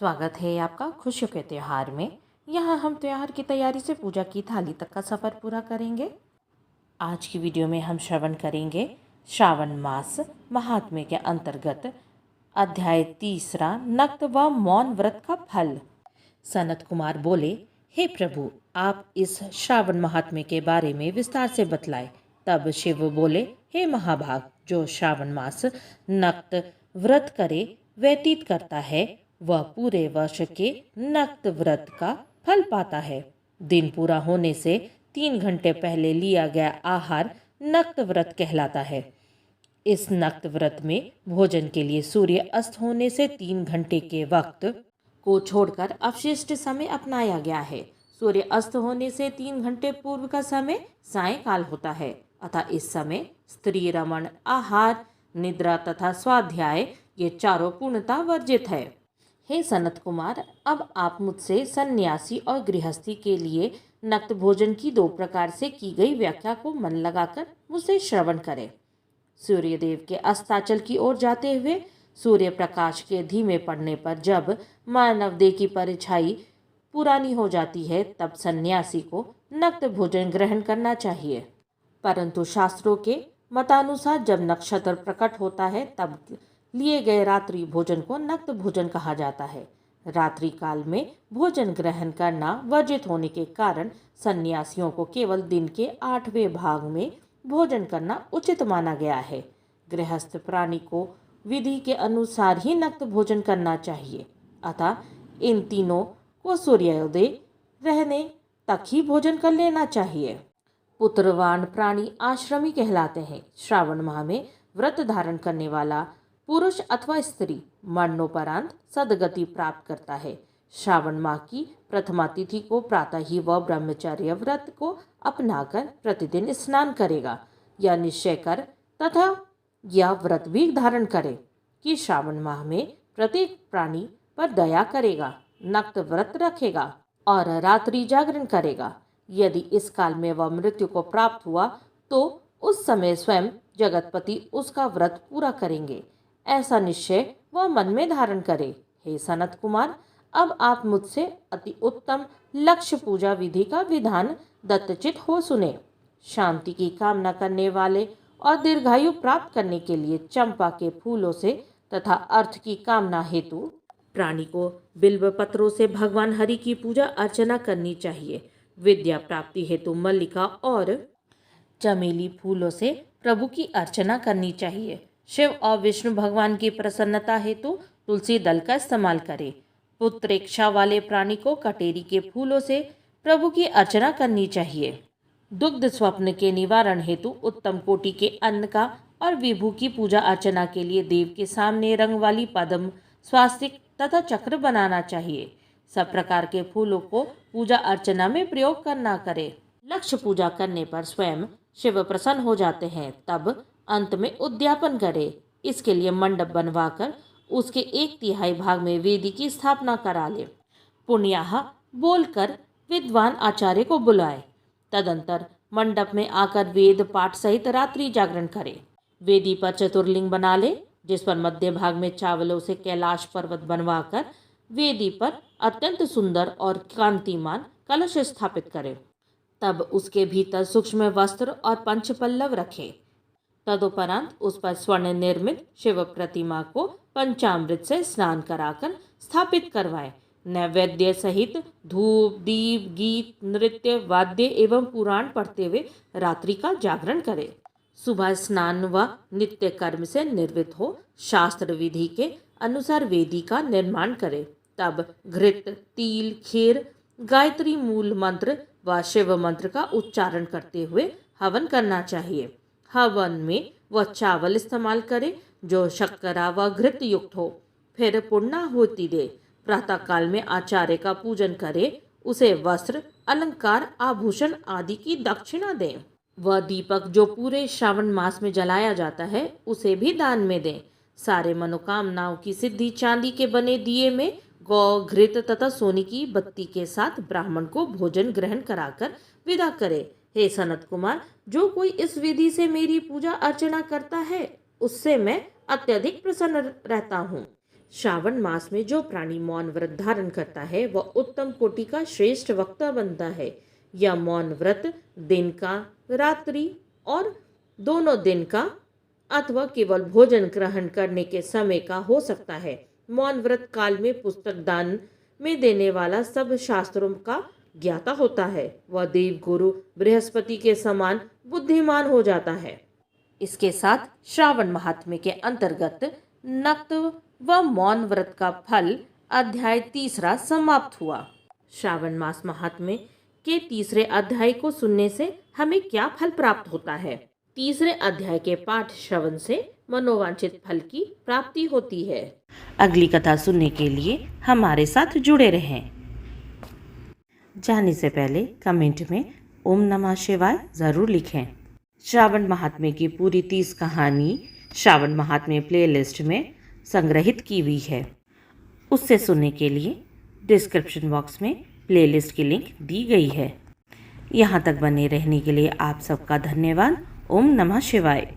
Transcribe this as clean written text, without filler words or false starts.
स्वागत है आपका खुशियों के त्यौहार में। यहाँ हम त्यौहार की तैयारी से पूजा की थाली तक का सफ़र पूरा करेंगे। आज की वीडियो में हम श्रवण करेंगे श्रावण मास महात्म्य के अंतर्गत अध्याय 3 नक्त व मौन व्रत का फल। सनत कुमार बोले, हे प्रभु, आप इस श्रावण महात्म्य के बारे में विस्तार से बतलाए। तब शिव बोले, हे महाभाग, जो श्रावण मास नक्त व्रत करे व्यतीत करता है वह पूरे वर्ष के नक्त व्रत का फल पाता है। दिन पूरा होने से 3 घंटे पहले लिया गया आहार नक्त व्रत कहलाता है। इस नक्त व्रत में भोजन के लिए सूर्य अस्त होने से 3 घंटे के वक्त को छोड़कर अवशिष्ट समय अपनाया गया है। सूर्य अस्त होने से 3 घंटे पूर्व का समय सायंकाल होता है, अतः इस समय स्त्री रमण, आहार, निद्रा तथा स्वाध्याय ये चारों पूर्णतः वर्जित है। हे सनत कुमार, अब आप मुझसे सन्यासी और गृहस्थी के लिए नक्त भोजन की 2 प्रकार से की गई व्याख्या को मन लगाकर मुझसे श्रवण करें। सूर्यदेव के अस्ताचल की ओर जाते हुए सूर्य प्रकाश के धीमे पड़ने पर जब मानव देह की परछाई पुरानी हो जाती है, तब सन्यासी को नक्त भोजन ग्रहण करना चाहिए। परंतु शास्त्रों के मतानुसार जब नक्षत्र प्रकट होता है, तब लिए गए रात्रि भोजन को नक्त भोजन कहा जाता है। रात्रि काल में भोजन ग्रहण करना वर्जित होने के कारण सन्यासियों को केवल दिन के 8वें भाग में भोजन करना उचित माना गया है। गृहस्थ प्राणी को विधि के अनुसार ही नक्त भोजन करना चाहिए, अतः इन तीनों को सूर्योदय रहने तक ही भोजन कर लेना चाहिए। पुत्रवान प्राणी आश्रमी कहलाते हैं। श्रावण माह में व्रत धारण करने वाला पुरुष अथवा स्त्री मरणोपरांत सदगति प्राप्त करता है। श्रावण माह की प्रथमा तिथि को प्रातः ही वह ब्रह्मचर्य व्रत को अपनाकर प्रतिदिन स्नान करेगा। यह निश्चय कर तथा यह व्रत भी धारण करे कि श्रावण माह में प्रत्येक प्राणी पर दया करेगा, नक्त व्रत रखेगा और रात्रि जागरण करेगा। यदि इस काल में वह मृत्यु को प्राप्त हुआ तो उस समय स्वयं जगतपति उसका व्रत पूरा करेंगे, ऐसा निश्चय वह मन में धारण करे। हे सनत कुमार, अब आप मुझसे अति उत्तम लक्ष्य पूजा विधि का विधान दत्तचित हो सुने। शांति की कामना करने वाले और दीर्घायु प्राप्त करने के लिए चंपा के फूलों से तथा अर्थ की कामना हेतु प्राणी को बिल्व पत्रों से भगवान हरि की पूजा अर्चना करनी चाहिए। विद्या प्राप्ति हेतु मल्लिका और चमेली फूलों से प्रभु की अर्चना करनी चाहिए। शिव और विष्णु भगवान की प्रसन्नता हेतु तुलसी दल का इस्तेमाल करें। पुत्रेक्षा वाले प्राणी को कटेरी के फूलों से प्रभु की अर्चना करनी चाहिए। दुग्ध स्वप्न के निवारण हेतु उत्तम कोटि के अन्न का और विभू की पूजा अर्चना के लिए देव के सामने रंग वाली पद्म, स्वास्तिक तथा चक्र बनाना चाहिए। सब प्रकार के फूलों को पूजा अर्चना में प्रयोग करना करे। लक्ष्य पूजा करने पर स्वयं शिव प्रसन्न हो जाते हैं, तब अंत में उद्यापन करे। इसके लिए मंडप बनवाकर उसके 1/3 भाग में वेदी की स्थापना करा ले। पुण्याह बोलकर विद्वान आचार्य को बुलाए। तदंतर मंडप में आकर वेद पाठ सहित रात्रि जागरण करे। वेदी पर चतुर्लिंग बना ले, जिस पर मध्य भाग में चावलों से कैलाश पर्वत बनवाकर वेदी पर अत्यंत सुंदर और कांतिमान कलश स्थापित करे। तब उसके भीतर सूक्ष्म वस्त्र और पंचपल्लव रखे। तदुपरांत उस पर स्वर्ण निर्मित शिव प्रतिमा को पंचामृत से स्नान कराकर स्थापित करवाएं। नैवेद्य सहित धूप, दीप, गीत, नृत्य, वाद्य एवं पुराण पढ़ते हुए रात्रि का जागरण करें। सुबह स्नान व नित्य कर्म से निर्वृत्त हो शास्त्र विधि के अनुसार वेदी का निर्माण करे। तब घृत, तिल, खीर, गायत्री मूल मंत्र व शिव मंत्र का उच्चारण करते हुए हवन करना चाहिए। हवन में वह चावल इस्तेमाल करे जो शक्करा व घृत युक्त हो। फिर पूर्णाहुति दे। प्रातः काल में आचार्य का पूजन करे। उसे वस्त्र, अलंकार, आभूषण आदि की दक्षिणा दें। वह दीपक जो पूरे श्रावण मास में जलाया जाता है, उसे भी दान में दें। सारे मनोकामनाओं की सिद्धि चांदी के बने दिए में गौ, घृत तथा सोने की बत्ती के साथ ब्राह्मण को भोजन ग्रहण कराकर विदा करे। हे सनत कुमार, जो कोई इस विधि से मेरी पूजा अर्चना करता है, उससे मैं अत्यधिक प्रसन्न रहता हूँ। श्रावण मास में जो प्राणी मौन व्रत धारण करता है वह उत्तम कोटि का श्रेष्ठ वक्ता बनता है। यह मौन व्रत दिन का, रात्रि और दोनों दिन का अथवा केवल भोजन ग्रहण करने के समय का हो सकता है। मौन व्रत काल में पुस्तक दान में देने वाला सब शास्त्रों का ज्ञाता होता है। वह देव गुरु बृहस्पति के समान बुद्धिमान हो जाता है। इसके साथ श्रावण महात्म्य के अंतर्गत नक्त व मौन व्रत का फल अध्याय 3 समाप्त हुआ। श्रावण मास महात्म्य के 3 अध्याय को सुनने से हमें क्या फल प्राप्त होता है? 3 अध्याय के पाठ श्रवण से मनोवांछित फल की प्राप्ति होती है। अगली कथा सुनने के लिए हमारे साथ जुड़े रहें। जाने से पहले कमेंट में ओम नमः शिवाय जरूर लिखें। श्रावण महात्म्य की पूरी 30 कहानी श्रावण महात्म्य प्लेलिस्ट में संग्रहित की हुई है। उससे सुनने के लिए डिस्क्रिप्शन बॉक्स में प्लेलिस्ट की लिंक दी गई है। यहाँ तक बने रहने के लिए आप सबका धन्यवाद। ओम नमः शिवाय।